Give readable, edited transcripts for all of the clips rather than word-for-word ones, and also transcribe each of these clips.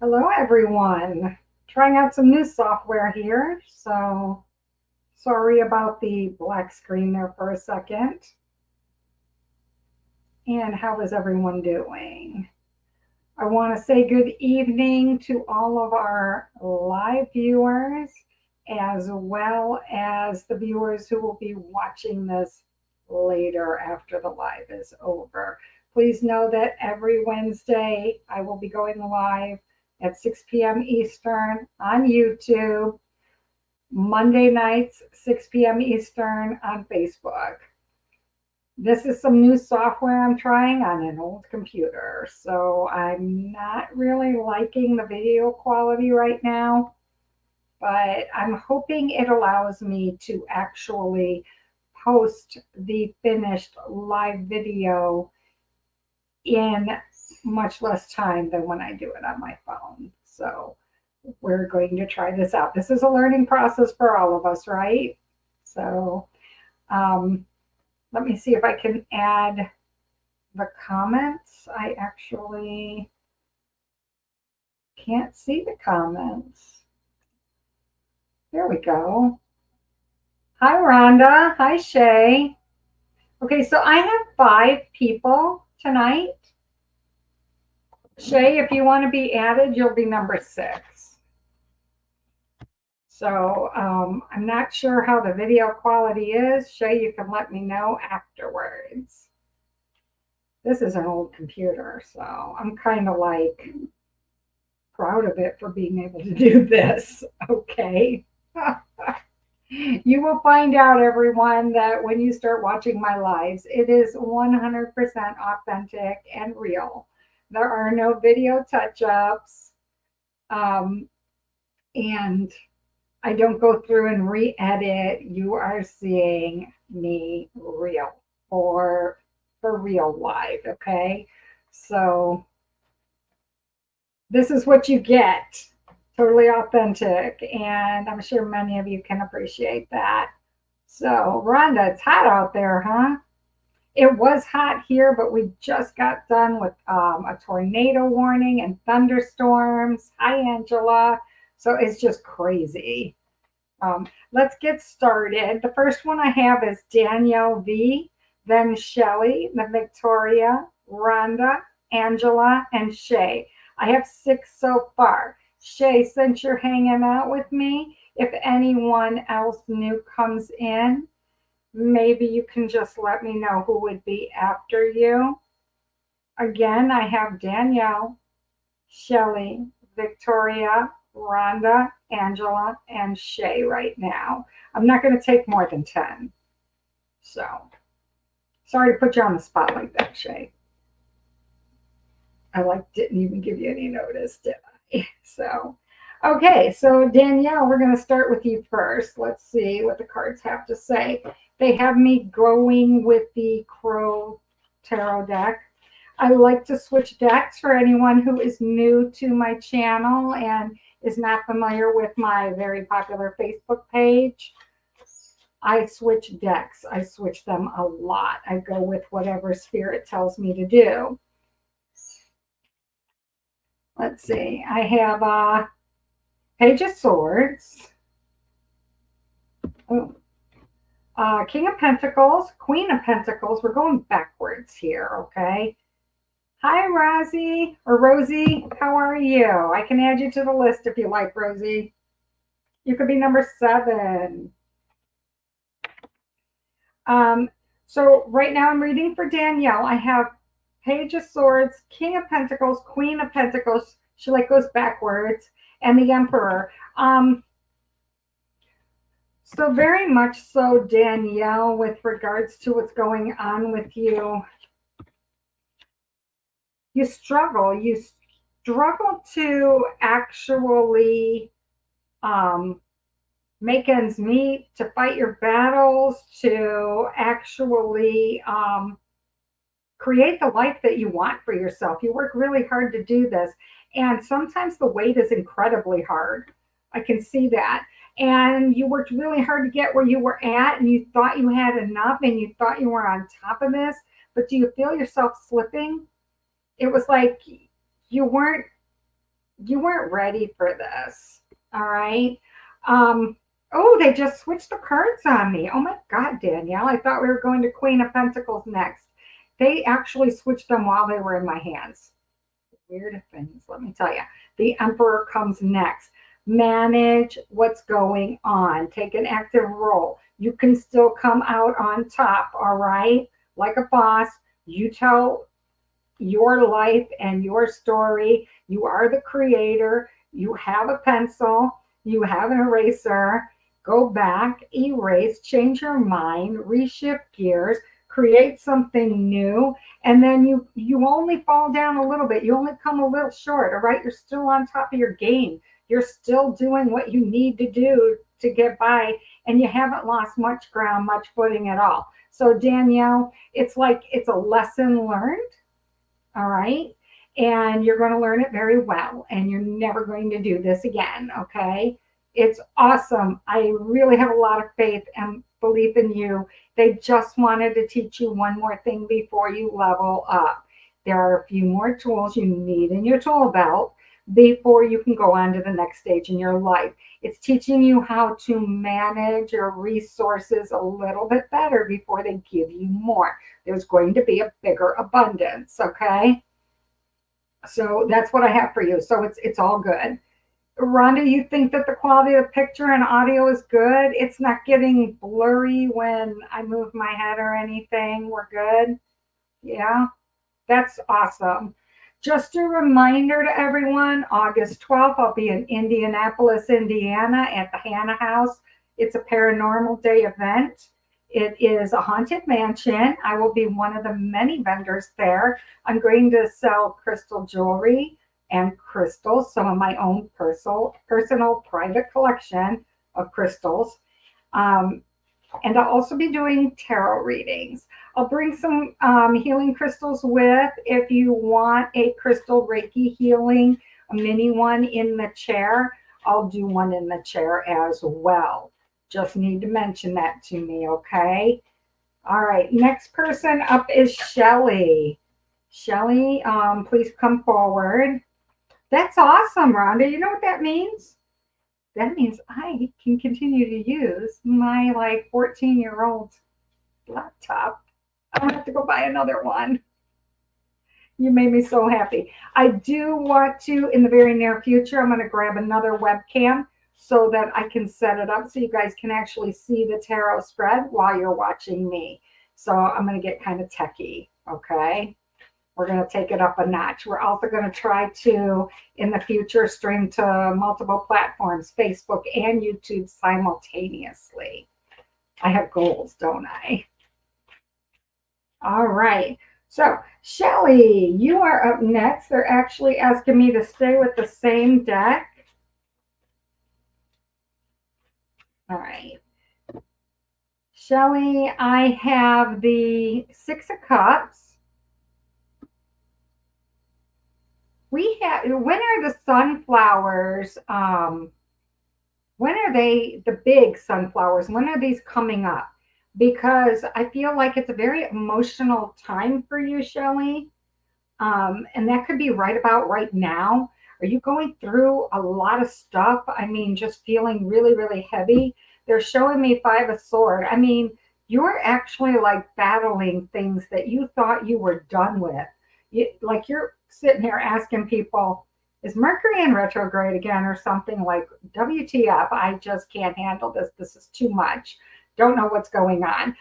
Hello, everyone. Trying out some new software here. So sorry about the black screen there for a second. And how is everyone doing? I want to say good evening to all of our live viewers, as well as the viewers who will be watching this later after the live is over. Please know that every Wednesday I will be going live at 6 p.m. Eastern on YouTube, Monday nights, 6 p.m. Eastern on Facebook. This is some new software I'm trying on an old computer, so I'm not really liking the video quality right now, but I'm hoping it allows me to actually post the finished live video in much less time than when I do it on my phone. So we're going to try this out. This is a learning process for all of us, right? So let me see if I can add the comments. I actually can't see the comments. There we go. Hi, Rhonda. Hi, Shay. Okay, so I have 5 people tonight. Shay, if you want to be added, you'll be number 6. So I'm not sure how the video quality is. Shay, you can let me know afterwards. This is an old computer, so I'm kind of like proud of it for being able to do this. Okay. You will find out, everyone, that when you start watching my lives, it is 100% authentic and real. There are no video touch-ups, and I don't go through and re-edit. You are seeing me real for real live, okay? So this is what you get. Totally authentic, and I'm sure many of you can appreciate that. So, Rhonda, it's hot out there, huh? It was hot here, but we just got done with a tornado warning and thunderstorms. Hi, Angela. So it's just crazy. Let's get started. The first one I have is Danielle V, then Shelly, then Victoria, Rhonda, Angela, and Shay. I have 6 so far. Shay, since you're hanging out with me, if anyone else new comes in, maybe you can just let me know who would be after you. Again, I have Danielle, Shelly, Victoria, Rhonda, Angela, and Shay right now. I'm not going to take more than 10. So, sorry to put you on the spot like that, Shay. I didn't even give you any notice, did I? So, okay, so Danielle, we're going to start with you first. Let's see what the cards have to say. They have me going with the Crow Tarot deck. I like to switch decks for anyone who is new to my channel and is not familiar with my very popular Facebook page. I switch decks. I switch them a lot. I go with whatever spirit tells me to do. Let's see. I have Page of Swords. Oh. King of Pentacles, Queen of Pentacles. We're going backwards here, okay? Hi, Rosie, or Rosie. How are you? I can add you to the list if you like, Rosie. You could be number 7. So right now I'm reading for Danielle. I have Page of Swords, King of Pentacles, Queen of Pentacles. She goes backwards, and the Emperor. So very much so, Danielle, with regards to what's going on with you. You struggle to actually make ends meet, to fight your battles, to actually create the life that you want for yourself. You work really hard to do this, and sometimes the wait is incredibly hard. I can see that. And you worked really hard to get where you were at, and you thought you had enough, and you thought you were on top of this, but do you feel yourself slipping? It was like you weren't You weren't ready for this. All right. Um, oh, they just switched the cards on me. Oh my God, Danielle. I thought we were going to Queen of Pentacles next. They actually switched them while they were in my hands. Weird things, let me tell you. The Emperor comes next. Manage what's going on. Take an active role. You can still come out on top, all right? Like a boss. You tell your life and your story. You are the creator. You have a pencil. You have an eraser. Go back, erase, change your mind, reshift gears, create something new, and then you only fall down a little bit. You only come a little short, all right? You're still on top of your game. You're still doing what you need to do to get by, and you haven't lost much ground, much footing at all. So Danielle, it's like it's a lesson learned, all right? And you're going to learn it very well, and you're never going to do this again, okay? It's awesome. I really have a lot of faith and belief in you. They just wanted to teach you one more thing before you level up. There are a few more tools you need in your tool belt before you can go on to the next stage in your life. It's teaching you how to manage your resources a little bit better before they give you more. There's going to be a bigger abundance, okay? So that's what I have for you. So it's all good. Rhonda, you think that the quality of the picture and audio is good? It's not getting blurry when I move my head or anything. We're good? Yeah, that's awesome. Just a reminder to everyone, August 12th, I'll be in Indianapolis, Indiana at the Hannah House. It's a paranormal day event. It is a haunted mansion. I will be one of the many vendors there. I'm going to sell crystal jewelry and crystals, some of my own personal private collection of crystals. And I'll also be doing tarot readings. I'll bring some healing crystals with if you want a crystal Reiki healing, a mini one in the chair. I'll do one in the chair as well. Just need to mention that to me, okay? All right, next person up is Shelly. Shelly, please come forward. That's awesome, Rhonda. You know what that means? That means I can continue to use my like 14-year-old laptop. I don't have to go buy another one. You made me so happy. I do want to, in the very near future, I'm going to grab another webcam so that I can set it up so you guys can actually see the tarot spread while you're watching me. So I'm going to get kind of techie, okay? We're going to take it up a notch. We're also going to try to, in the future, stream to multiple platforms, Facebook and YouTube simultaneously. I have goals, don't I? All right. So, Shelly, you are up next. They're actually asking me to stay with the same deck. All right. Shelly, I have the Six of Cups. We have, when are the sunflowers, when are they, the big sunflowers, when are these coming up? Because I feel like it's a very emotional time for you, Shelly. And that could be right about right now. Are you going through a lot of stuff? I mean, just feeling really, really heavy. They're showing me Five of Swords. I mean, you're actually like battling things that you thought you were done with. Like you're sitting here asking people, is Mercury in retrograde again or something? Like, WTF, I just can't handle this. This is too much. Don't know what's going on.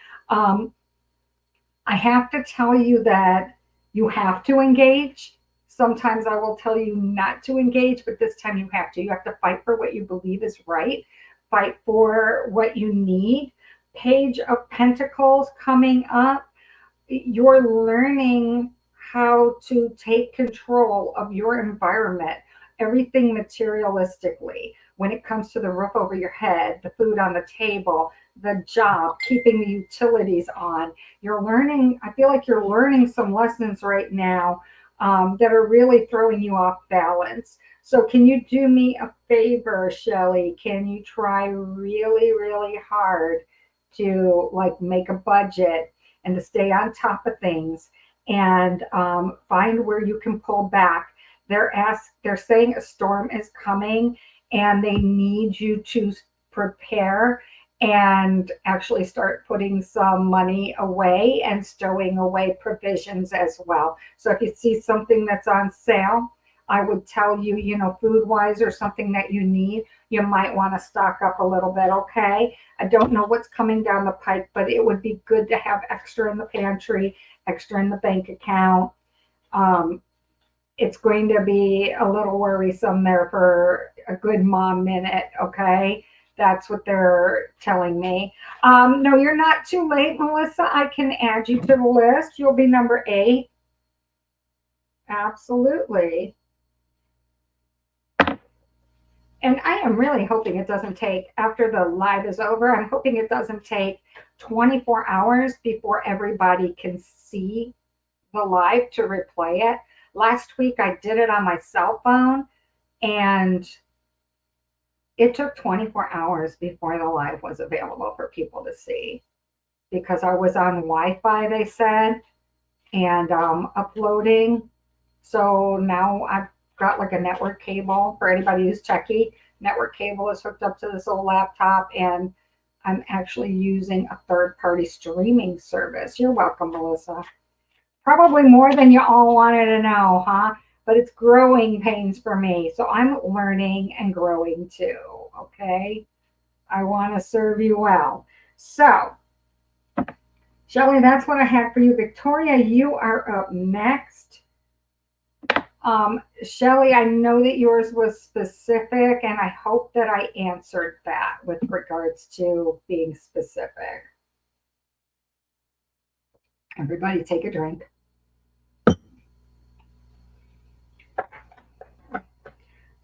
I have to tell you that you have to engage. Sometimes I will tell you not to engage, but this time you have to. You have to fight for what you believe is right. Fight for what you need. Page of Pentacles coming up. You're learning how to take control of your environment, everything materialistically. When it comes to the roof over your head, the food on the table, the job, keeping the utilities on. You're learning, I feel like you're learning some lessons right now that are really throwing you off balance. So can you do me a favor, Shelly? Can you try really, really hard to like make a budget and to stay on top of things and find where you can pull back? They're saying a storm is coming and they need you to prepare and actually start putting some money away and stowing away provisions as well. So if you see something that's on sale, I would tell you, food wise or something that you need, you might want to stock up a little bit, okay? I don't know what's coming down the pike, but it would be good to have extra in the pantry, extra in the bank account. It's going to be a little worrisome there for a good mom minute, okay? That's what they're telling me. No, you're not too late, Melissa. I can add you to the list. You'll be number 8. Absolutely. And I am really hoping it doesn't take, after the live is over, I'm hoping it doesn't take 24 hours before everybody can see the live to replay it. Last week I did it on my cell phone and it took 24 hours before the live was available for people to see because I was on Wi-Fi, they said, and uploading. So now I've got like a network cable for anybody who's techie. Network cable is hooked up to this old laptop and I'm actually using a third-party streaming service. You're welcome, Melissa. Probably more than you all wanted to know, huh? But it's growing pains for me. So I'm learning and growing too, okay? I want to serve you well. So, Shelley, that's what I have for you. Victoria, you are up next. Shelley, I know that yours was specific, and I hope that I answered that with regards to being specific. Everybody take a drink.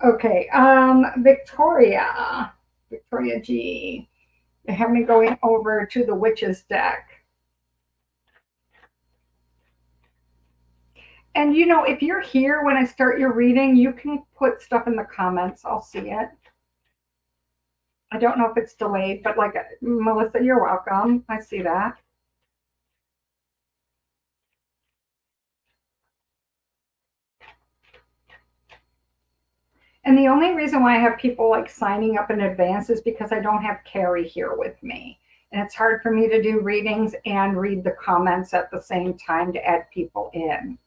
Okay, Victoria G, you have me going over to the Witches deck. And if you're here when I start your reading, you can put stuff in the comments. I'll see it. I don't know if it's delayed, but like Melissa, you're welcome. I see that. And the only reason why I have people like signing up in advance is because I don't have Carrie here with me. And it's hard for me to do readings and read the comments at the same time to add people in.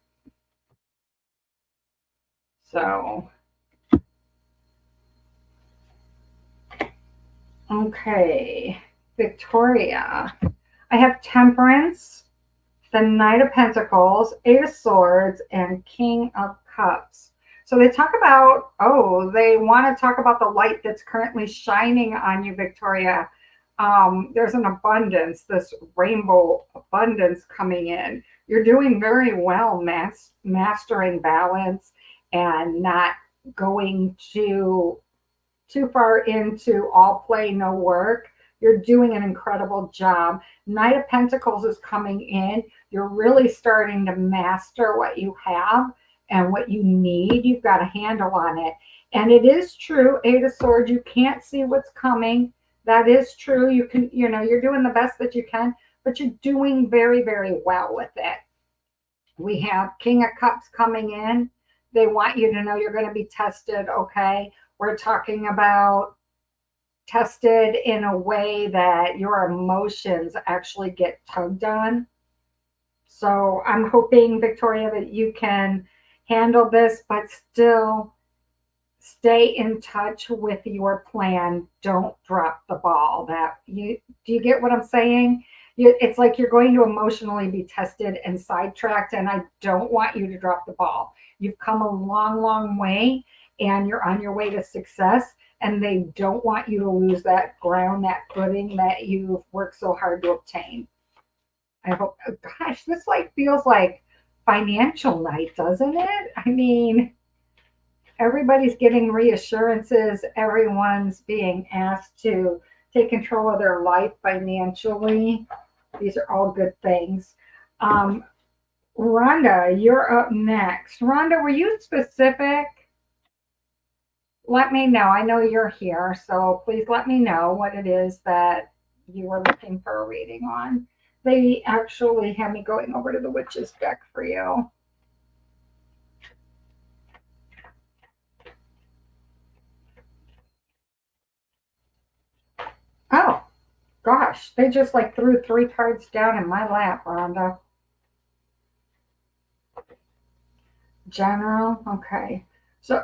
So, okay, Victoria. I have Temperance, the Knight of Pentacles, 8 of Swords, and King of Cups. So they talk about, they want to talk about the light that's currently shining on you, Victoria. There's an abundance, this rainbow abundance coming in. You're doing very well mastering balance and not going too far into all play, no work. You're doing an incredible job. Knight of Pentacles is coming in. You're really starting to master what you have and what you need. You've got a handle on it. And it is true, 8 of Swords, you can't see what's coming. That is true. You can, you're doing the best that you can, but you're doing very, very well with it. We have King of Cups coming in. They want you to know you're going to be tested, okay? We're talking about tested in a way that your emotions actually get tugged on. So I'm hoping, Victoria, that you can handle this, but still stay in touch with your plan. Don't drop the ball. Do you get what I'm saying? It's like you're going to emotionally be tested and sidetracked, and I don't want you to drop the ball. You've come a long, long way, and you're on your way to success, and they don't want you to lose that ground, that footing that you've worked so hard to obtain. I hope, gosh, this feels like financial night, doesn't it? I mean, everybody's getting reassurances. Everyone's being asked to take control of their life financially. These are all good things. Rhonda, you're up next. Rhonda, were you specific? Let me know. I know you're here, so please let me know what it is that you were looking for a reading on. They actually have me going over to the Witches deck for you. gosh, they just like threw 3 cards down in my lap, Rhonda. General, okay. So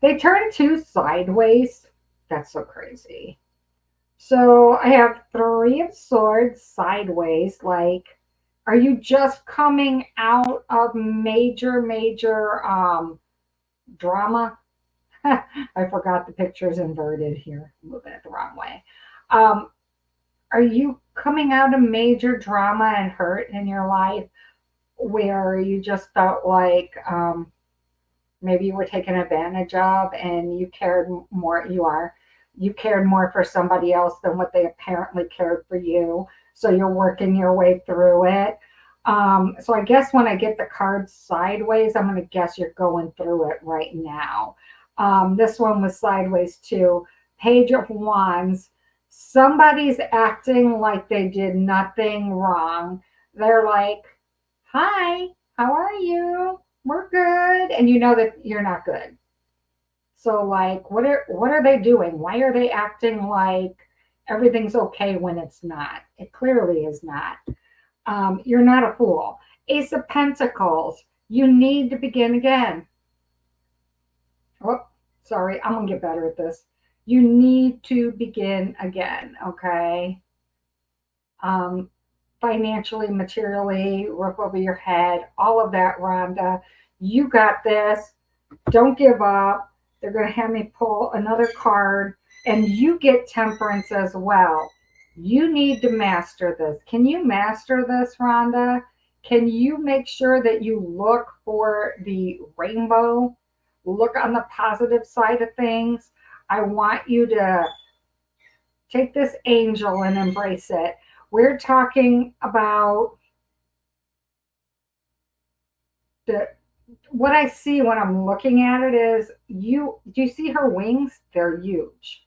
they turn 2 sideways. That's so crazy. So I have 3 of Swords sideways. Like, are you just coming out of major drama? I forgot the picture's inverted here. I'm moving it the wrong way. Um, are you coming out of major drama and hurt in your life where you just felt like maybe you were taken advantage of and you cared more? You cared more for somebody else than what they apparently cared for you. So you're working your way through it. So I guess when I get the cards sideways, I'm going to guess you're going through it right now. This one was sideways too. Page of Wands. Somebody's acting like they did nothing wrong. They're like, hi, how are you? We're good. And you know that you're not good. So like, what are they doing? Why are they acting like everything's okay when it's not? It clearly is not. You're not a fool. Ace of Pentacles. You need to begin again. Oh, sorry. I'm gonna get better at this. You need to begin again. Okay. Financially, materially, roof over your head, all of that, Rhonda. You got this. Don't give up. They're going to have me pull another card, and you get Temperance as well. You need to master this. Can you master this, Rhonda? Can you make sure that you look for the rainbow? Look on the positive side of things. I want you to take this angel and embrace it. We're talking about what I see when I'm looking at it is do you see her wings? They're huge.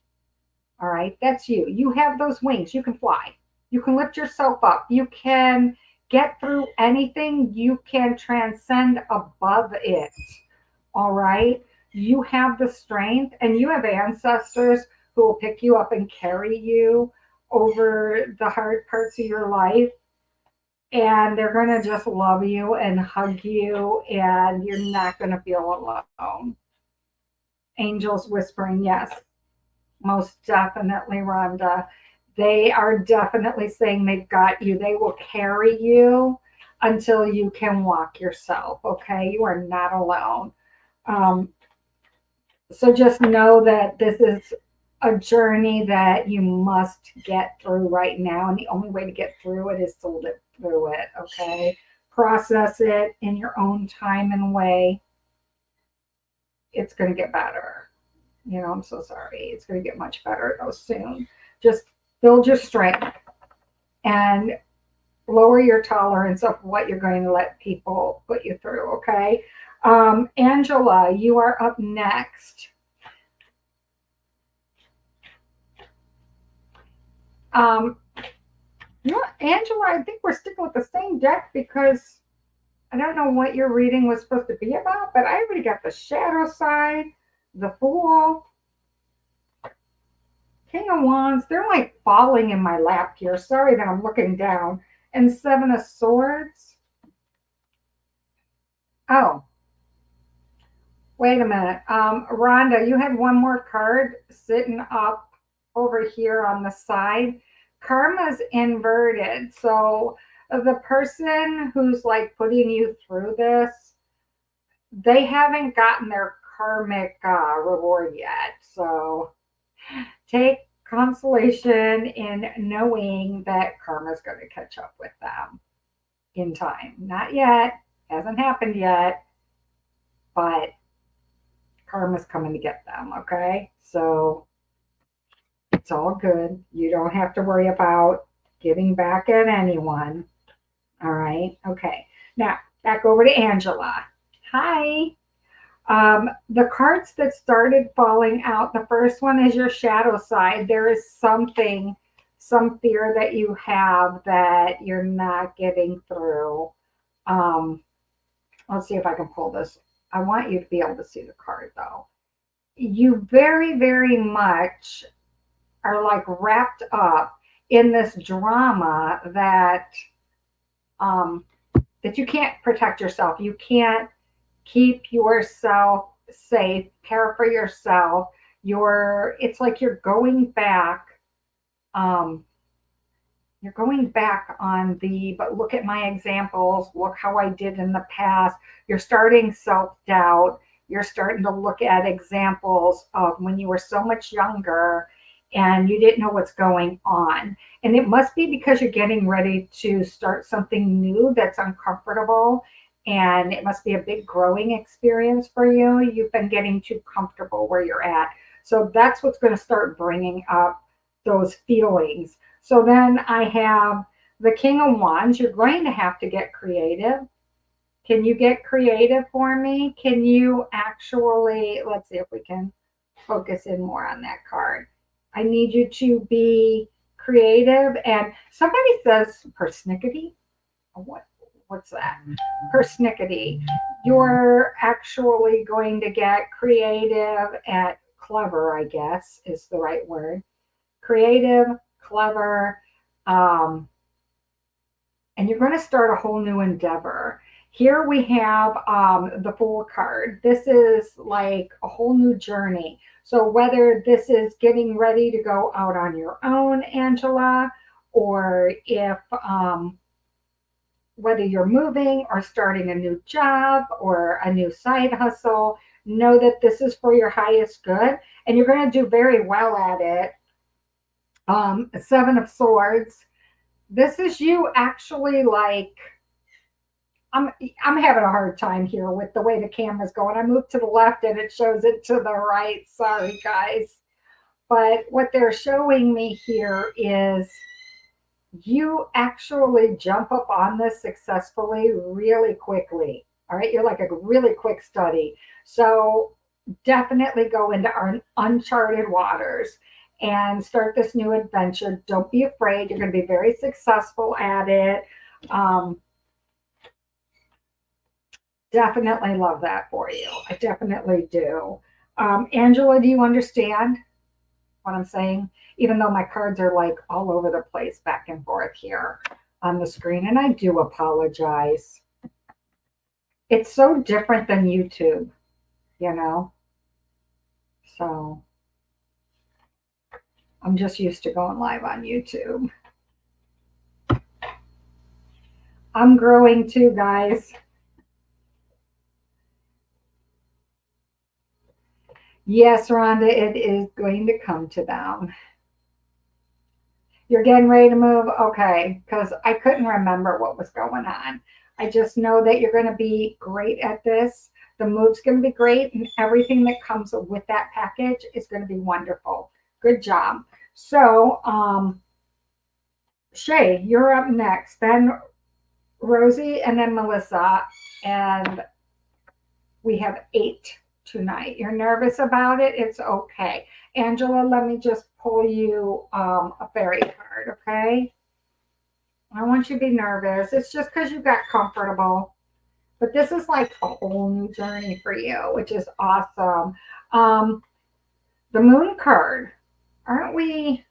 All right, that's you. You have those wings. You can fly. You can lift yourself up. You can get through anything. You can transcend above it. All right, you have the strength, and you have ancestors who will pick you up and carry you over the hard parts of your life, and they're going to just love you and hug you, and you're not going to feel alone. Angels whispering, yes, most definitely, Rhonda. They are definitely saying they've got you. They will carry you until you can walk yourself. Okay, you are not alone. So just know that this is a journey that you must get through right now. And the only way to get through it is to live through it. Okay. Process it in your own time and way. It's going to get better. I'm so sorry. It's going to get much better though soon. Just build your strength and lower your tolerance of what you're going to let people put you through. Okay. Angela, you are up next. Angela, I think we're sticking with the same deck because I don't know what your reading was supposed to be about, but I already got the shadow side, the Fool, King of Wands. They're like falling in my lap here. Sorry that I'm looking down. And 7 of Swords. Oh, wait a minute. Rhonda, you had one more card sitting up over here on the side. Karma's inverted. So the person who's like putting you through this, they haven't gotten their karmic reward yet. So take consolation in knowing that karma's going to catch up with them in time. Not yet. Hasn't happened yet. But karma's coming to get them. Okay. So it's all good. You don't have to worry about getting back at anyone. All right. Okay. Now, back over to Angela. Hi. The cards that started falling out, the first one is your shadow side. There is some fear that you have that you're not getting through. Let's see if I can pull this. I want you to be able to see the card, though. You very, very much are like wrapped up in this drama um, that you can't protect yourself. You can't keep yourself safe, care for yourself. It's like um, you're going back on but look at my examples, look how I did in the past. You're starting self-doubt. You're starting to look at examples of when you were so much younger and you didn't know what's going on. And it must be because you're getting ready to start something new that's uncomfortable. And it must be a big growing experience for you. You've been getting too comfortable where you're at. So that's what's going to start bringing up those feelings. So then I have the King of Wands. You're going to have to get creative. Can you get creative for me? Can you actually, let's see if we can focus in more on that card. I need you to be creative. And somebody says persnickety. What's that? Persnickety. You're actually going to get creative at clever, I guess is the right word. Creative, clever, and you're going to start a whole new endeavor. Here we have the Fool card. This is like a whole new journey. So whether this is getting ready to go out on your own, Angela, or if whether you're moving or starting a new job or a new side hustle, know that this is for your highest good, and you're going to do very well at it. Seven of Swords. This is you actually like, I'm having a hard time here with the way the camera's going. I moved to the left and it shows it to the right. Sorry, guys. But what they're showing me here is you actually jump up on this successfully really quickly. All right. You're like a really quick study. So definitely go into our uncharted waters and start this new adventure. Don't be afraid. You're going to be very successful at it. Definitely love that for you. I definitely do. Angela, do you understand what I'm saying? Even though my cards are like all over the place, back and forth here on the screen, and I do apologize. It's so different than YouTube, you know? So I'm just used to going live on YouTube. I'm growing too, guys. Yes, Rhonda, it is going to come to them. You're getting ready to move? Okay, because I couldn't remember what was going on. I just know that you're going to be great at this. The move's going to be great, and everything that comes with that package is going to be wonderful. Good job. So, Shay, you're up next. Then Rosie, and then Melissa. And we have 8 tonight. You're nervous about it? It's okay. Angela, let me just pull you a fairy card, okay? I don't want you to be nervous. It's just because you got comfortable. But this is like a whole new journey for you, which is awesome. The Moon card. Aren't we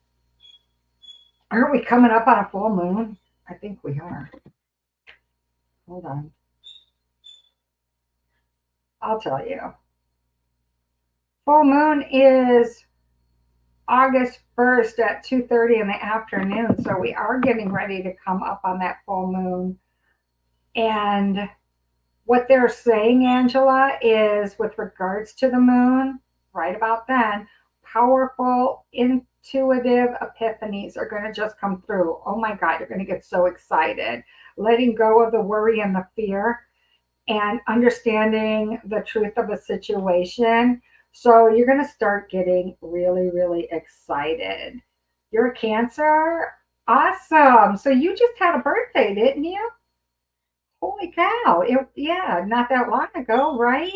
coming up on a full moon? I think we are. Hold on. I'll tell you. Full moon is August 1st at 2:30 in the afternoon. So we are getting ready to come up on that full moon. And what they're saying, Angela, is with regards to the moon, right about then, powerful, intuitive epiphanies are going to just come through. Oh my God, you're going to get so excited. Letting go of the worry and the fear and understanding the truth of a situation. So you're going to start getting really, really excited. You're a Cancer? Awesome. So you just had a birthday, didn't you? Holy cow. Yeah, not that long ago, right?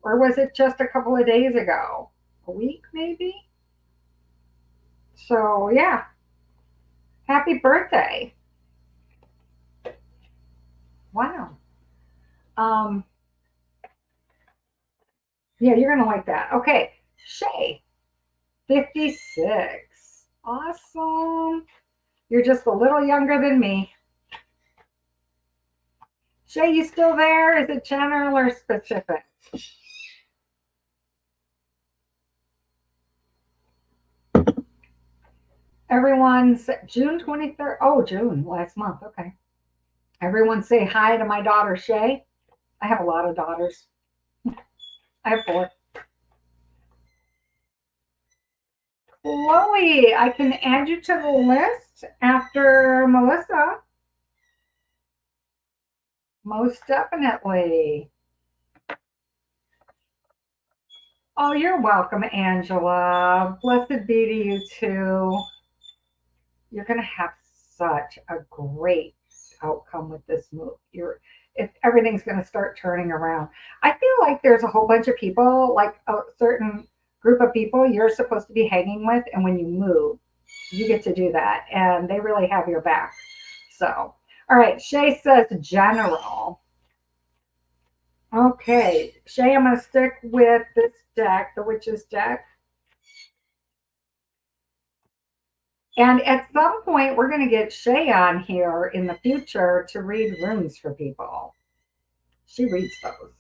Or was it just a couple of days ago? A week, maybe? So, yeah. Happy birthday. Wow. Um, yeah, you're going to like that. Okay. Shay, 56. Awesome. You're just a little younger than me. Shay, you still there? Is it general or specific? Everyone's June 23rd. Oh, June, last month. Okay. Everyone say hi to my daughter, Shay. I have a lot of daughters. I have 4. Chloe, I can add you to the list after Melissa. Most definitely. Oh, you're welcome, Angela. Blessed be to you too. You're going to have such a great outcome with this move. Everything's going to start turning around. I feel like there's a whole bunch of people, like a certain group of people you're supposed to be hanging with, and when you move, you get to do that, and they really have your back. So, all right, Shay says general. Okay, Shay, I'm going to stick with this deck, the Witch's deck. And at some point, we're going to get Shay on here in the future to read runes for people. She reads those.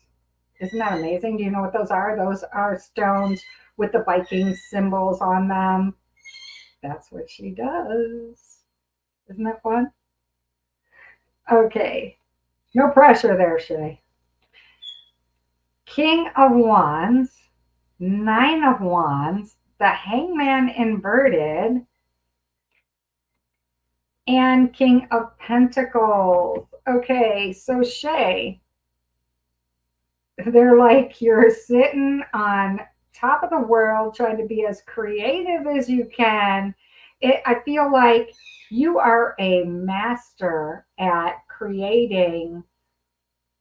Isn't that amazing? Do you know what those are? Those are stones with the Viking symbols on them. That's what she does. Isn't that fun? Okay. No pressure there, Shay. King of Wands, 9 of Wands, the Hangman inverted, and King of Pentacles. Okay, so Shay, they're like you're sitting on top of the world trying to be as creative as you can. I feel like you are a master at creating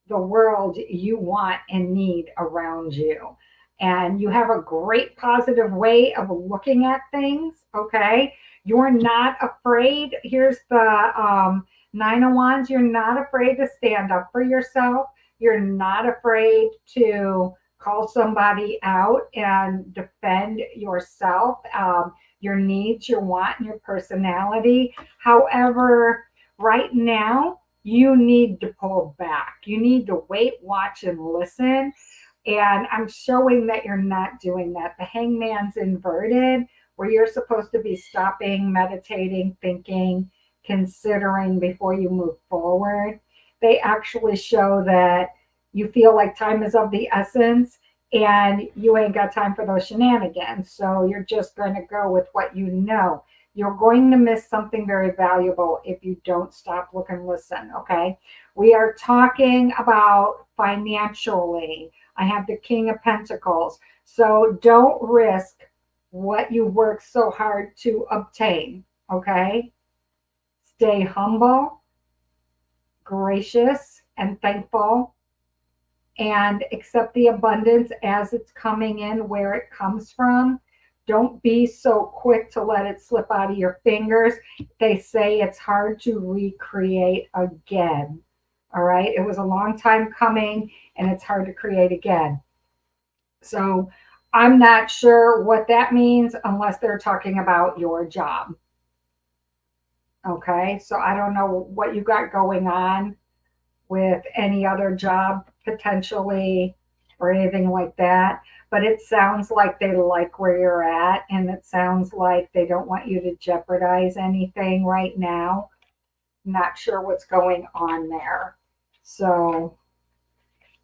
the world you want and need around you. And you have a great positive way of looking at things. Okay. You're not afraid. Here's the 9 of Wands. You're not afraid to stand up for yourself. You're not afraid to call somebody out and defend yourself, your needs, your want, and your personality. However, right now, you need to pull back. You need to wait, watch, and listen. And I'm showing that you're not doing that. The Hangman's inverted, where you're supposed to be stopping, meditating, thinking, considering before you move forward. They actually show that you feel like time is of the essence and you ain't got time for those shenanigans. So you're just going to go with what you know. You're going to miss something very valuable if you don't stop, look, and listen. Okay. We are talking about financially. I have the King of Pentacles. So don't risk what you work so hard to obtain. Okay. Stay humble, gracious, and thankful, and accept the abundance as it's coming in, where it comes from. Don't be so quick to let it slip out of your fingers. They say it's hard to recreate again. All right. It was a long time coming and it's hard to create again. So I'm not sure what that means unless they're talking about your job. Okay. So I don't know what you got going on with any other job potentially or anything like that. But it sounds like they like where you're at, and it sounds like they don't want you to jeopardize anything right now. Not sure what's going on there. So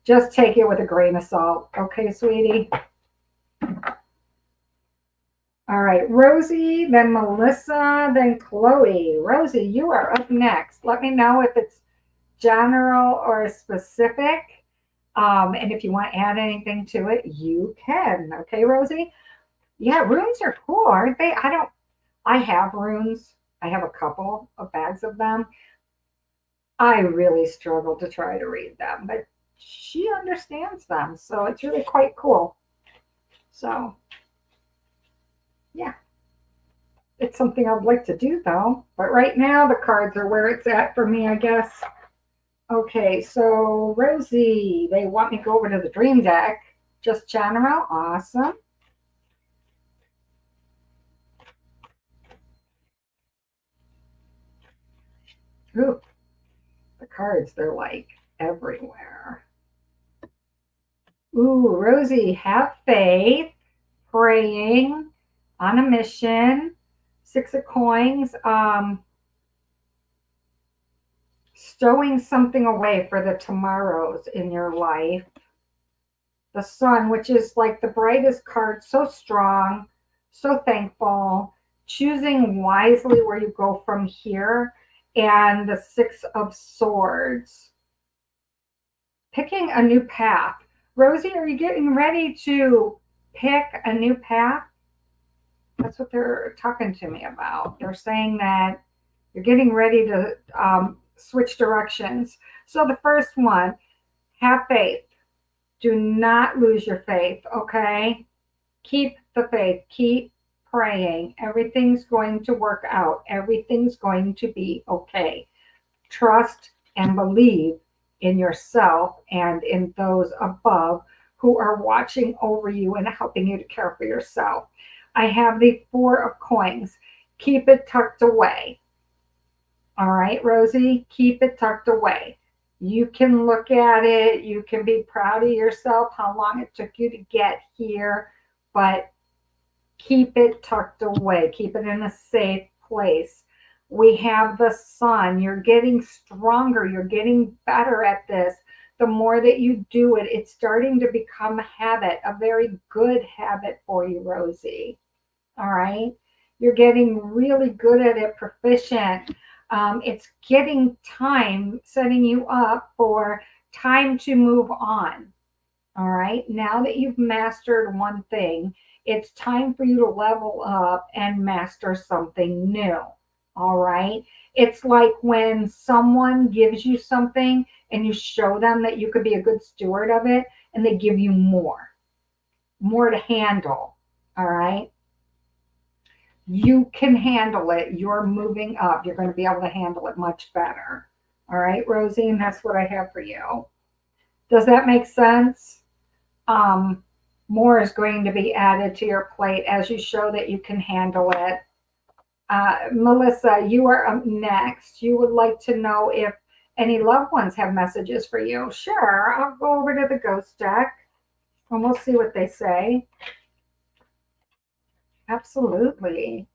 just take it with a grain of salt. Okay, sweetie? All right, Rosie, then Melissa, then Chloe. Rosie, you are up next. Let me know if it's general or specific. And if you want to add anything to it, you can. Okay, Rosie? Yeah, runes are cool, aren't they? I have runes. I have a couple of bags of them. I really struggle to try to read them, but she understands them. So it's really quite cool. So, yeah. It's something I'd like to do, though. But right now, the cards are where it's at for me, I guess. Okay, so Rosie, they want me to go over to the dream deck. Just general, awesome. Ooh, the cards, they're like everywhere. Ooh, Rosie, have faith, praying, on a mission, 6 of coins, stowing something away for the tomorrows in your life. The sun, which is like the brightest card, so strong, so thankful, choosing wisely where you go from here, and the 6 of Swords, picking a new path. Rosie, are you getting ready to pick a new path? That's what they're talking to me about. They're saying that you're getting ready to switch directions. So the first one, have faith. Do not lose your faith, okay? Keep the faith. Keep praying. Everything's going to work out. Everything's going to be okay. Trust and believe in yourself and in those above who are watching over you and helping you to care for yourself. I have the 4 of Coins. Keep it tucked away. All right, Rosie, keep it tucked away. You can look at it. You can be proud of yourself, how long it took you to get here, but keep it tucked away. Keep it in a safe place. We have the Sun. You're getting stronger. You're getting better at this. The more that you do it, it's starting to become a habit, a very good habit for you, Rosie. All right. You're getting really good at it, proficient. It's getting time, setting you up for time to move on. All right. Now that you've mastered one thing, it's time for you to level up and master something new. All right. It's like when someone gives you something and you show them that you could be a good steward of it, and they give you more to handle. All right. You can handle it. You're moving up. You're going to be able to handle it much better. All right, Rosie, and that's what I have for you. Does that make sense? Um, More is going to be added to your plate as you show that you can handle it. Melissa, you are up next. You would like to know if any loved ones have messages for you. Sure, I'll go over to the ghost deck and we'll see what they say. Absolutely.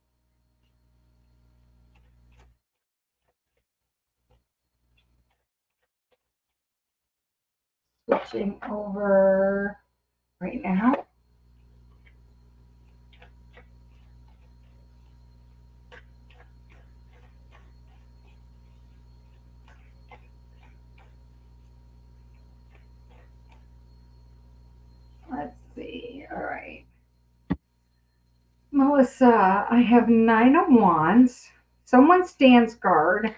Switching over right now. Let's see. All right. Melissa, I have 9 of Wands. Someone stands guard.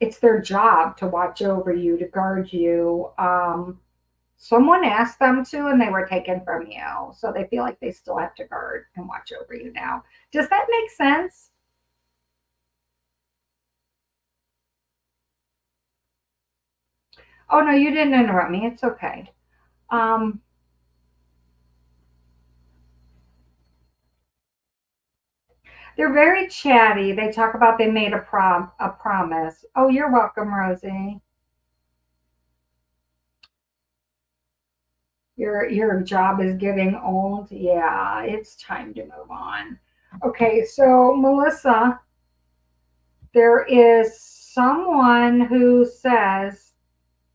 It's their job to watch over you, to guard you. Someone asked them to, and they were taken from you. So they feel like they still have to guard and watch over you now. Does that make sense? Oh, no, you didn't interrupt me. It's okay. Um, they're very chatty. They talk about they made a promise. Oh, you're welcome, Rosie. Your job is getting old. Yeah, it's time to move on. Okay, so Melissa, there is someone who says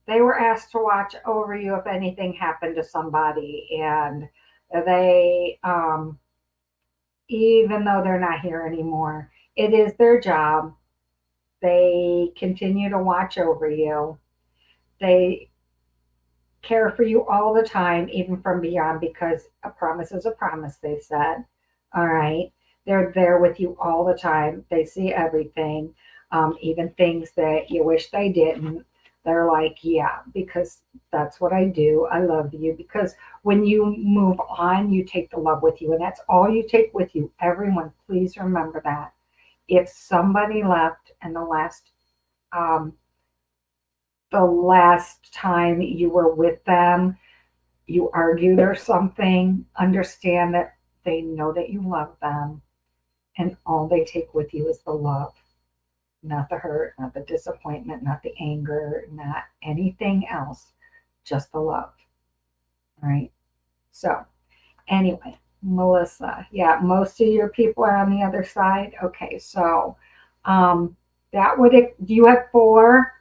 they were asked to watch over you if anything happened to somebody, and they, even though they're not here anymore, it is their job. They continue to watch over you. They care for you all the time, even from beyond, because a promise is a promise, they said. All right. They're there with you all the time. They see everything, even things that you wish they didn't. They're like, yeah, because that's what I do. I love you. Because when you move on, you take the love with you, and that's all you take with you. Everyone, please remember that. If somebody left and um, the last time you were with them, you argued or something, understand that they know that you love them. And all they take with you is the love, not the hurt, not the disappointment, not the anger, not anything else, just the love. All right. So, anyway, Melissa, yeah, most of your people are on the other side. Okay. So, um, that would, do you have four?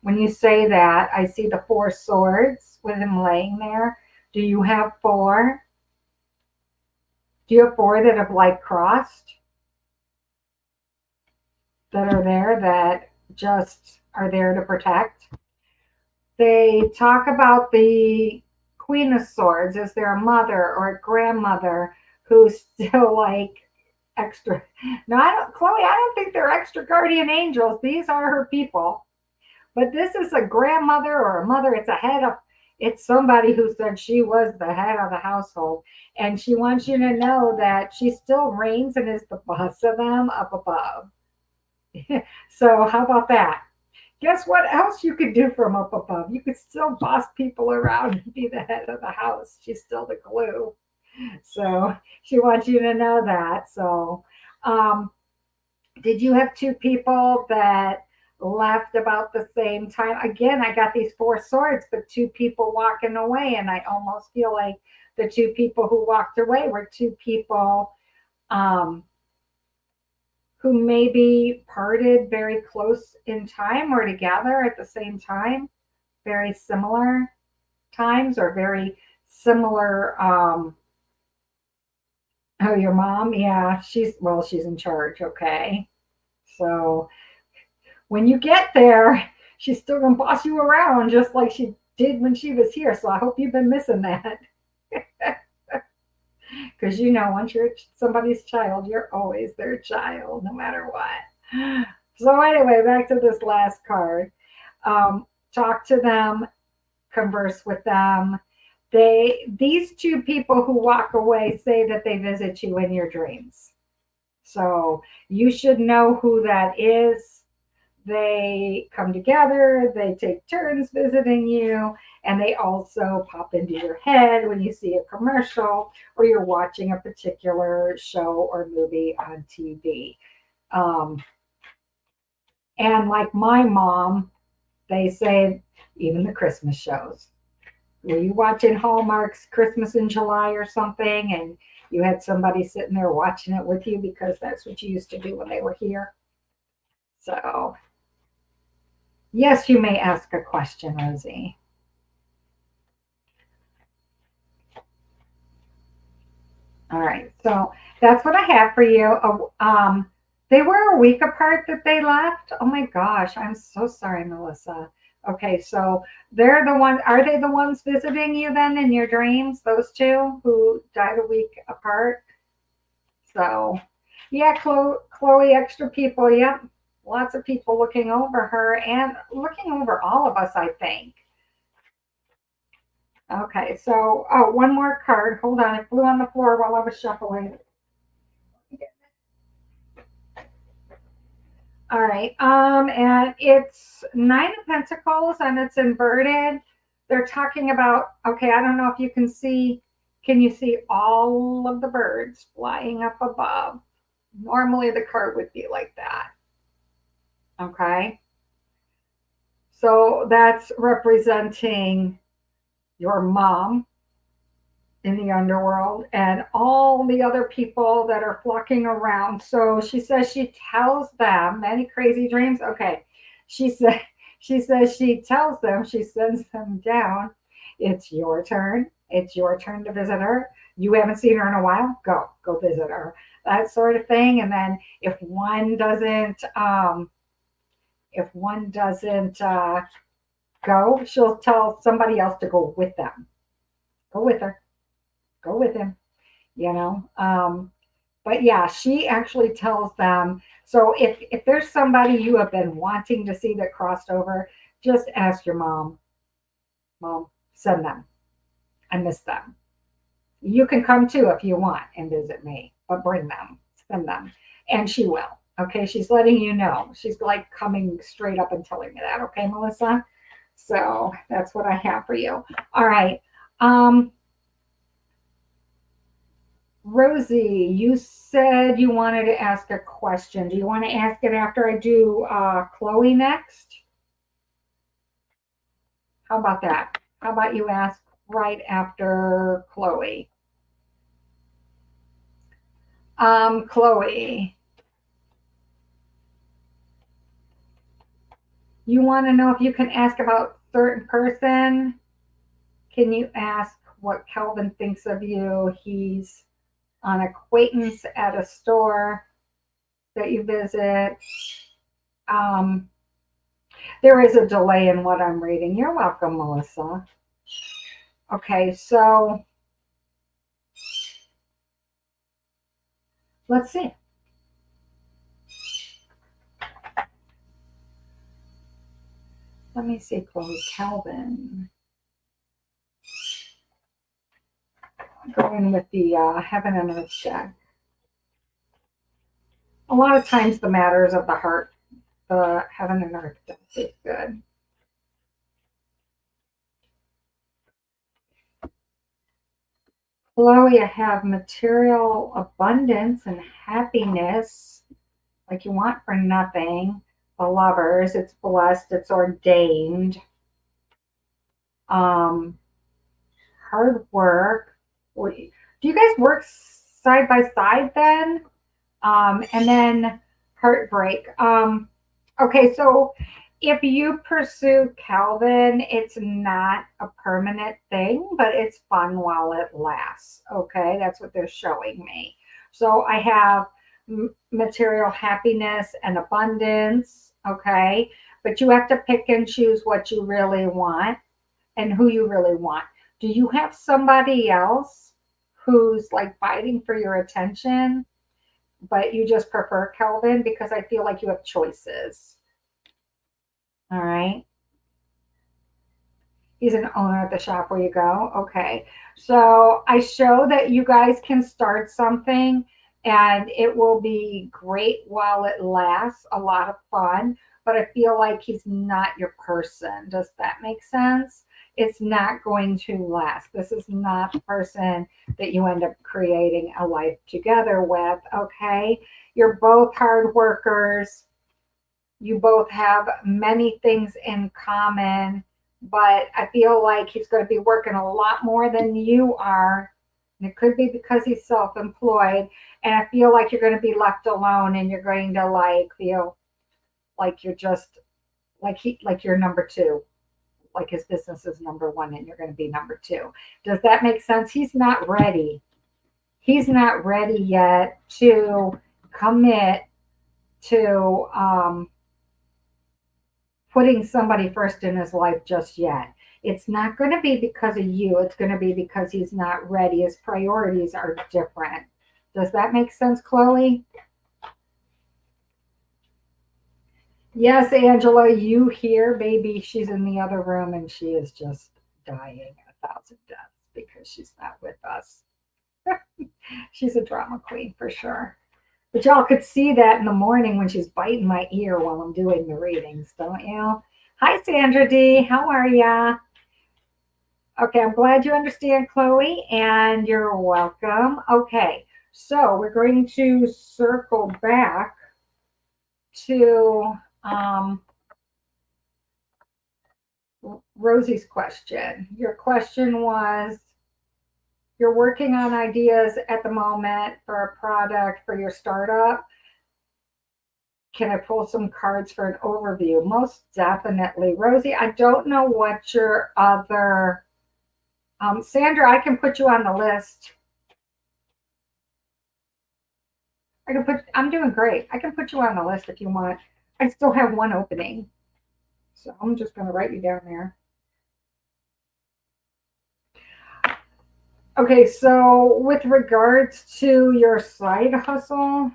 When you say that, I see the four swords with him laying there. Do you have four? Do you have four that have like crossed, that are there, that just are there to protect? They talk about the Queen of Swords. Is there a mother or a grandmother who's still like extra? No, I don't, Chloe, I don't think they're extra guardian angels. These are her people. But this is a grandmother or a mother. It's a head of, it's somebody who said she was the head of the household. And she wants you to know that she still reigns and is the boss of them up above. So, how about that? Guess what else you could do from up above? You could still boss people around and be the head of the house. She's still the glue. So, she wants you to know that. So, um, did you have two people that left about the same time? Again, I got these four swords, but two people walking away, and I almost feel like the two people who walked away were two people um, who maybe parted very close in time or together at the same time, very similar times or very similar. Oh, your mom? Yeah, she's in charge. Okay. So when you get there, she's still going to boss you around just like she did when she was here. So I hope you've been missing that. Because once you're somebody's child, you're always their child, no matter what. So anyway, back to this last card. Talk to them, converse with them. These two people who walk away say that they visit you in your dreams. So you should know who that is. They come together, they take turns visiting you, and they also pop into your head when you see a commercial or you're watching a particular show or movie on TV. Um, and like my mom, they say, even the Christmas shows. Were you watching Hallmark's Christmas in July or something, and you had somebody sitting there watching it with you because that's what you used to do when they were here? So, yes, you may ask a question, Rosie. All right, so that's what I have for you. They were a week apart that they left. Oh my gosh, I'm so sorry, Melissa. Okay, so they're the ones. Are they the ones visiting you then in your dreams? Those two who died a week apart. So, yeah, Chloe, extra people. Yep, lots of people looking over her and looking over all of us, I think. Okay, so one more card. Hold on, it flew on the floor while I was shuffling. All right, and it's Nine of Pentacles and it's inverted. They're talking about, okay, I don't know if you can see, can you see all of the birds flying up above? Normally the card would be like that. Okay, so that's representing your mom in the underworld and all the other people that are flocking around. So she says she tells them many crazy dreams. Okay. She said she says she tells them, she sends them down. It's your turn. It's your turn to visit her. You haven't seen her in a while. Go visit her. That sort of thing. And then if one doesn't go, she'll tell somebody else to go with them. Go with her. Go with him, you know. But yeah, she actually tells them. So if there's somebody you have been wanting to see that crossed over, just ask your mom. Mom, send them. I miss them. You can come too if you want and visit me, but bring them, send them, and she will. Okay, she's letting you know. She's like coming straight up and telling me that. Okay, Melissa. So that's what I have for you. All right. Rosie, you said you wanted to ask a question. Do you want to ask it after I do Chloe next? How about that? How about you ask right after Chloe? Chloe, you want to know if you can ask about certain person? Can you ask what Calvin thinks of you? He's an acquaintance at a store that you visit. Um, there is a delay in what I'm reading. You're welcome, Melissa. Okay, so let's see. Let me see, Chloe Calvin. Going with the Heaven and Earth deck. A lot of times the matters of the heart, the Heaven and Earth deck is good. Chloe, I have material abundance and happiness, like you want for nothing. The Lovers, it's blessed, it's ordained. Um, Hard work. Do you guys work side by side then? And then heartbreak. Okay, so if you pursue Calvin, it's not a permanent thing, but it's fun while it lasts. Okay, that's what they're showing me. So I have material happiness and abundance. Okay, but you have to pick and choose what you really want and who you really want. Do you have somebody else who's like fighting for your attention, but you just prefer Kelvin? Because I feel like you have choices. All right. He's an owner at the shop where you go. Okay. So I show that you guys can start something and it will be great while it lasts, a lot of fun, but I feel like he's not your person. Does that make sense? It's not going to last. This is not the person that you end up creating a life together with. Okay. You're both hard workers. You both have many things in common, but I feel like he's going to be working a lot more than you are. And it could be because he's self employed. And I feel like you're going to be left alone and you're going to like feel like you're just like you're number two, like his business is number one and you're going to be number two. Does that make sense? He's not ready. He's not ready yet to commit to putting somebody first in his life just yet. It's not going to be because of you. It's going to be because he's not ready. His priorities are different. Does that make sense, Chloe? Yes, Angela, you hear, baby. She's in the other room and she is just dying a thousand deaths because she's not with us. She's a drama queen for sure. But y'all could see that in the morning when she's biting my ear while I'm doing the readings, don't you? Hi, Sandra D. How are ya? Okay, I'm glad you understand, Chloe, and you're welcome. Okay, so we're going to circle back to Rosie's question. Your question was, you're working on ideas at the moment for a product for your startup. Can I pull some cards for an overview? Most definitely. Rosie, I don't know what your other, Sandra, I can put you on the list. I'm doing great. I can put you on the list if you want. I still have one opening. So I'm just going to write you down there. Okay, so with regards to your side hustle,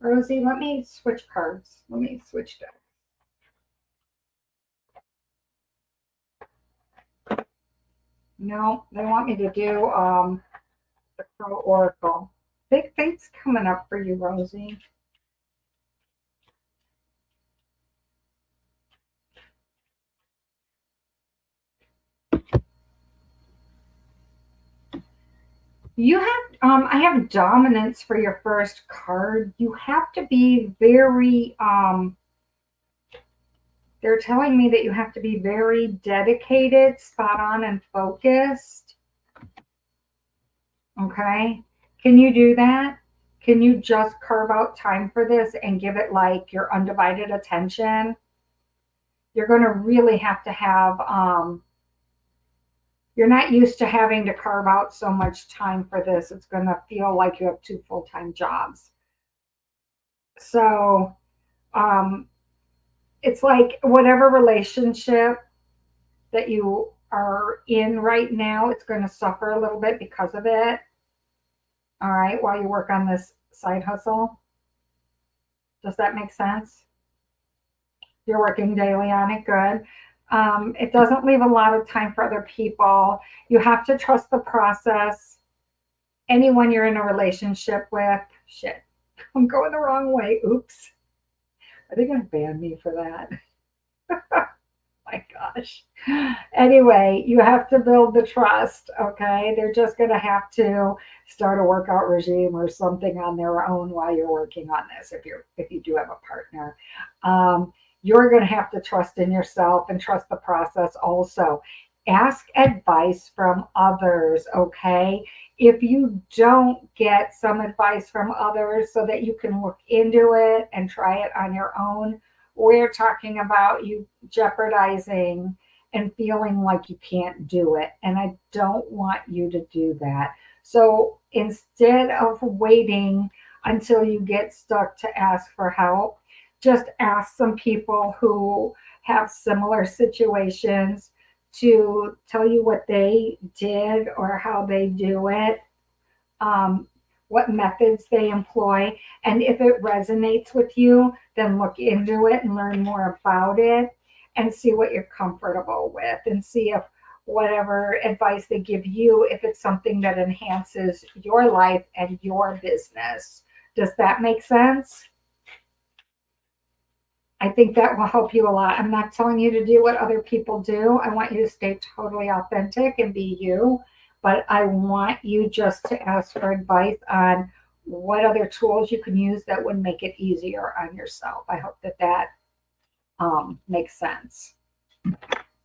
Rosie, let me switch cards. Let me switch decks. No, they want me to do the Pro Oracle. Big things coming up for you, Rosie. You have, I have dominance for your first card. You have to be very, they're telling me that you have to be very dedicated, spot on, and focused. Okay. Can you do that? Can you just carve out time for this and give it like your undivided attention? You're going to really have to have, you're not used to having to carve out so much time for this. It's going to feel like you have two full-time jobs. So, um, it's like whatever relationship that you are in right now, it's going to suffer a little bit because of it. All right, while you work on this side hustle. Does that make sense? You're working daily on it. Good. It doesn't leave a lot of time for other people. You have to trust the process. Anyone you're in a relationship with, shit, I'm going the wrong way. Oops. Are they going to ban me for that? My gosh. Anyway, you have to build the trust, okay? They're just going to have to start a workout regime or something on their own while you're working on this if you do have a partner. You're going to have to trust in yourself and trust the process also. Ask advice from others, okay? If you don't get some advice from others so that you can look into it and try it on your own, we're talking about you jeopardizing and feeling like you can't do it. And I don't want you to do that. So instead of waiting until you get stuck to ask for help, just ask some people who have similar situations to tell you what they did or how they do it, what methods they employ. And if it resonates with you, then look into it and learn more about it and see what you're comfortable with and see if whatever advice they give you, if it's something that enhances your life and your business. Does that make sense? I think that will help you a lot. I'm not telling you to do what other people do. I want you to stay totally authentic and be you, but I want you just to ask for advice on what other tools you can use that would make it easier on yourself. I hope that makes sense.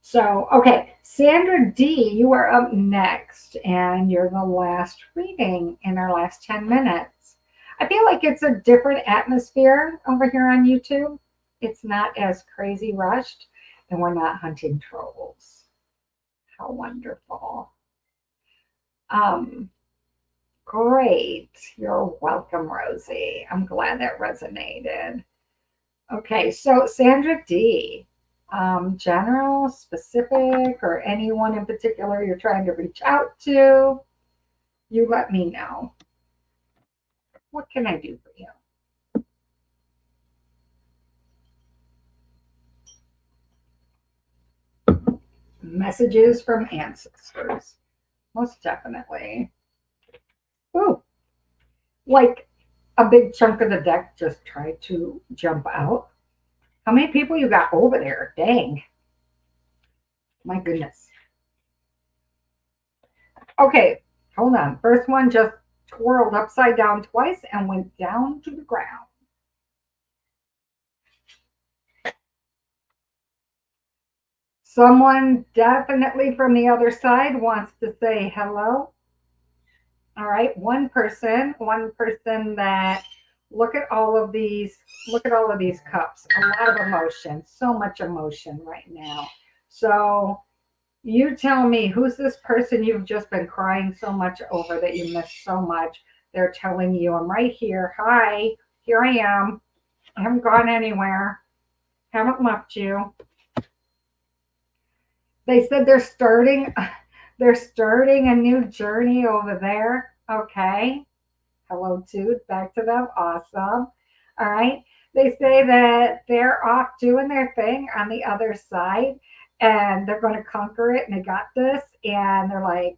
So, okay, Sandra D, you are up next, and you're the last reading in our last 10 minutes. I feel like it's a different atmosphere over here on YouTube. It's not as crazy rushed, and we're not hunting trolls. How wonderful. Great. You're welcome, Rosie. I'm glad that resonated. Okay, so Sandra D, general, specific, or anyone in particular you're trying to reach out to, you let me know. What can I do for you? Messages from ancestors. Most definitely. Ooh, like a big chunk of the deck just tried to jump out. How many people you got over there? Dang. My goodness. Okay, hold on. First one just twirled upside down twice and went down to the ground. Someone definitely from the other side wants to say hello. All right, one person that look at all of these cups. A lot of emotion, so much emotion right now. So you tell me, who's this person you've just been crying so much over that you miss so much? They're telling you, I'm right here. Hi, here I am. I haven't gone anywhere. Haven't left you. They said they're starting a new journey over there. Okay. Hello, too. Back to them. Awesome. All right. They say that they're off doing their thing on the other side and they're going to conquer it and they got this. And they're like,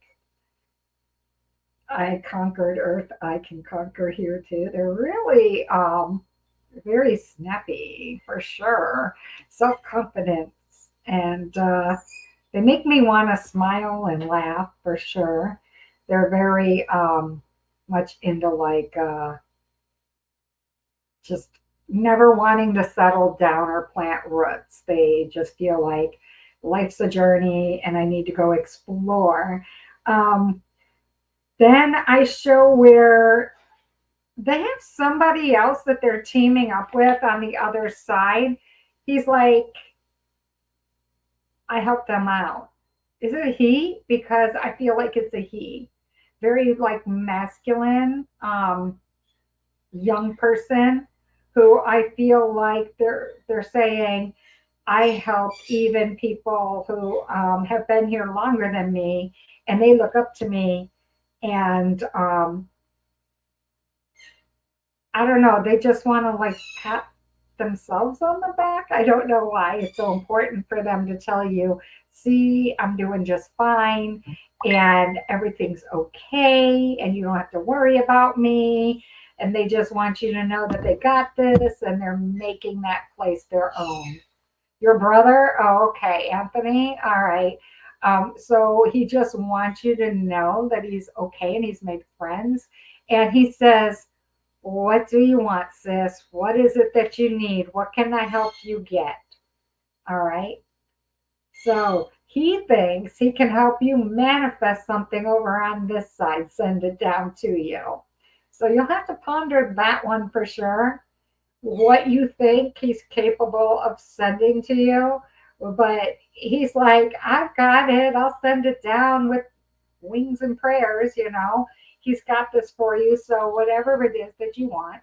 I conquered Earth. I can conquer here too. They're really very snappy for sure. Self-confidence. And they make me want to smile and laugh for sure. They're very much into like just never wanting to settle down or plant roots. They just feel like life's a journey and I need to go explore. Um, then I show where they have somebody else that they're teaming up with on the other side. He's like, I help them out. Is it a he? Because I feel like it's a he. Very like masculine, young person who I feel like they're saying I help even people who have been here longer than me, and they look up to me, and I don't know, they just want to like pat themselves on the back. I don't know why it's so important for them to tell you, see, I'm doing just fine and everything's okay and you don't have to worry about me. And they just want you to know that they got this and they're making that place their own. Your brother? Oh, okay. Anthony? All right. So he just wants you to know that he's okay and he's made friends. And he says, what do you want, sis? What is it that you need? What can I help you get? All right. So he thinks he can help you manifest something over on this side, send it down to you. So you'll have to ponder that one for sure. What you think he's capable of sending to you. But he's like, I've got it. I'll send it down with wings and prayers. He's got this for you. So whatever it is that you want,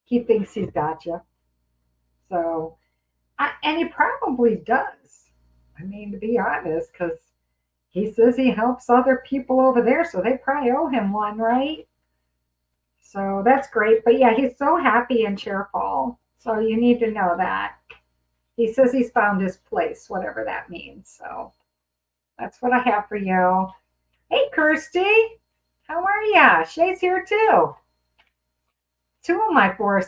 he thinks he's got you. So, and he probably does. I mean, to be honest, because he says he helps other people over there. So they probably owe him one, right? So that's great. But yeah, he's so happy and cheerful. So you need to know that. He says he's found his place, whatever that means. So that's what I have for you. Hey, Kirsty, how are ya? Shay's here too. Two of my four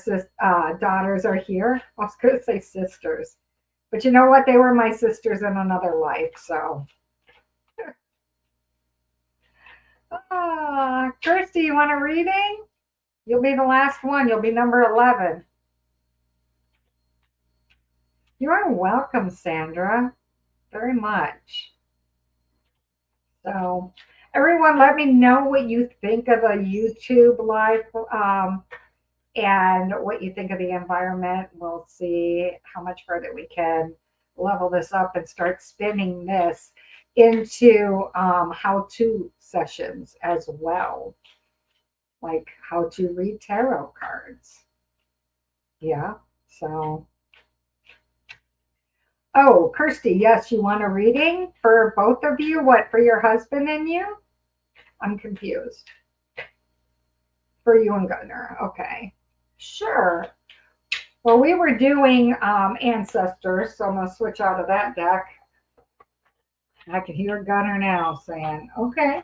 daughters are here. I was going to say sisters, but you know what? They were my sisters in another life. So, Kirsty, you want a reading? You'll be the last one. You'll be number 11. You are welcome, Sandra, very much. So, everyone, let me know what you think of a YouTube live and what you think of the environment. We'll see how much further we can level this up and start spinning this into how-to sessions as well, like how to read tarot cards. Yeah, so. Oh, Kirsty, yes, you want a reading for both of you? What, for your husband and you? I'm confused. For you and Gunnar, okay. Sure. Well, we were doing ancestors, so I'm going to switch out of that deck. I can hear Gunnar now saying, okay.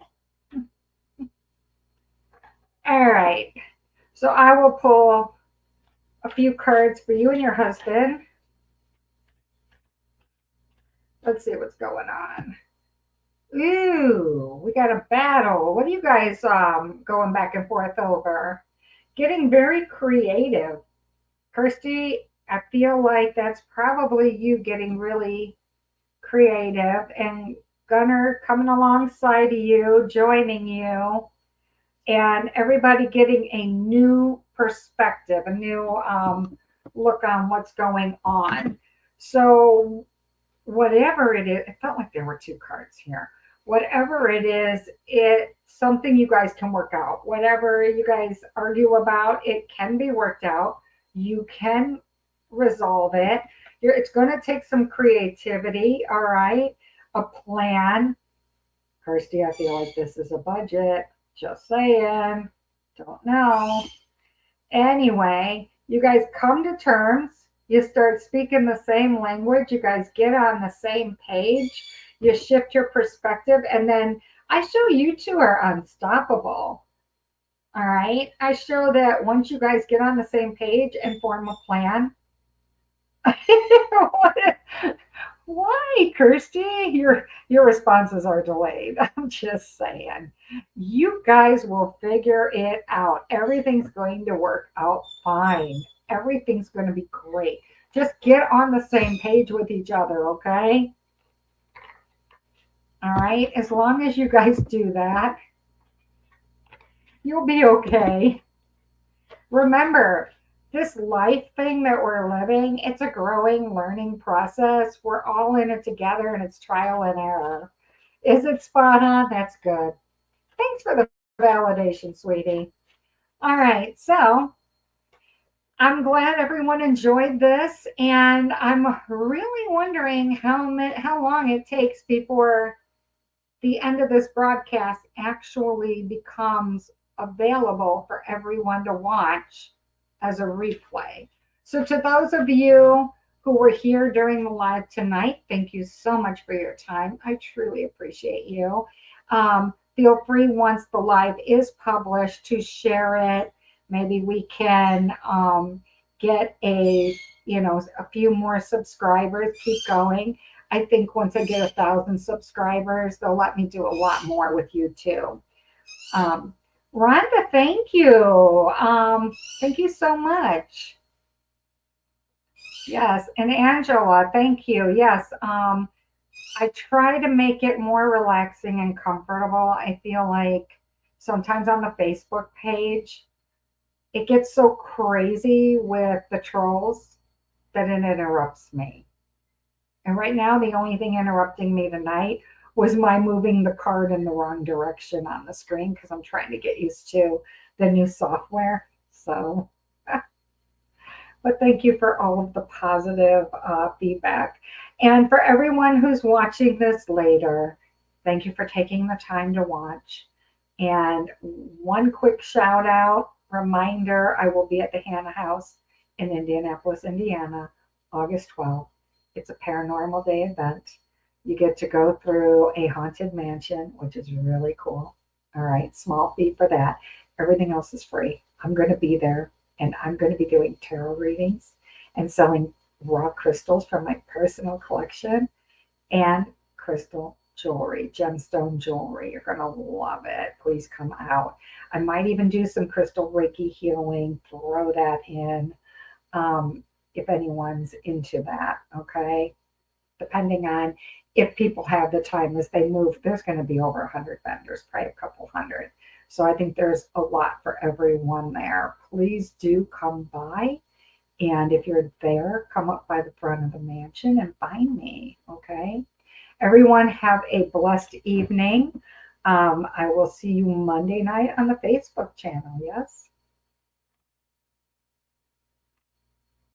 All right. So I will pull a few cards for you and your husband. Let's see what's going on. Ooh, we got a battle. What are you guys going back and forth over? Getting very creative. Kirsty, I feel like that's probably you getting really creative, and Gunnar coming alongside of you, joining you, and everybody getting a new perspective, a new look on what's going on. So whatever it is, it felt like there were two cards here. Whatever it is, it's something you guys can work out. Whatever you guys argue about, it can be worked out. You can resolve it. It's going to take some creativity, all right? A plan. Kirsty, I feel like this is a budget. Just saying. Don't know. Anyway, you guys come to terms. You start speaking the same language. You guys get on the same page. You shift your perspective. And then I show you two are unstoppable. All right. I show that once you guys get on the same page and form a plan. what, Why, Kirsty? Your responses are delayed. I'm just saying. You guys will figure it out. Everything's going to work out fine. Everything's going to be great. Just get on the same page with each other, okay? All right. As long as you guys do that, you'll be okay. Remember, this life thing that we're living, it's a growing, learning process. We're all in it together and it's trial and error. Is it spot on? That's good. Thanks for the validation, sweetie. All right. So I'm glad everyone enjoyed this. And I'm really wondering how long it takes before the end of this broadcast actually becomes available for everyone to watch as a replay. So, to those of you who were here during the live tonight, thank you so much for your time. I truly appreciate you. Feel free once the live is published to share it. Maybe we can get a few more subscribers. Keep going. I think once I get 1,000 subscribers, they'll let me do a lot more with you too. Rhonda, thank you. Thank you so much. Yes, and Angela, thank you. Yes, I try to make it more relaxing and comfortable. I feel like sometimes on the Facebook page, it gets so crazy with the trolls that it interrupts me. And right now, the only thing interrupting me tonight was my moving the card in the wrong direction on the screen because I'm trying to get used to the new software. So, but thank you for all of the positive feedback. And for everyone who's watching this later, thank you for taking the time to watch. And one quick shout out reminder, I will be at the Hannah House in Indianapolis, Indiana, August 12th. It's a paranormal day event. You get to go through a haunted mansion, which is really cool. All right, small fee for that. Everything else is free. I'm going to be there and I'm going to be doing tarot readings and selling raw crystals from my personal collection and crystal jewelry, gemstone jewelry. You're going to love it. Please come out. I might even do some crystal Reiki healing, throw that in. If anyone's into that, okay? Depending on if people have the time as they move, there's going to be over 100 vendors, probably a couple hundred. So I think there's a lot for everyone there. Please do come by. And if you're there, come up by the front of the mansion and find me, okay? Everyone have a blessed evening. I will see you Monday night on the Facebook channel, yes?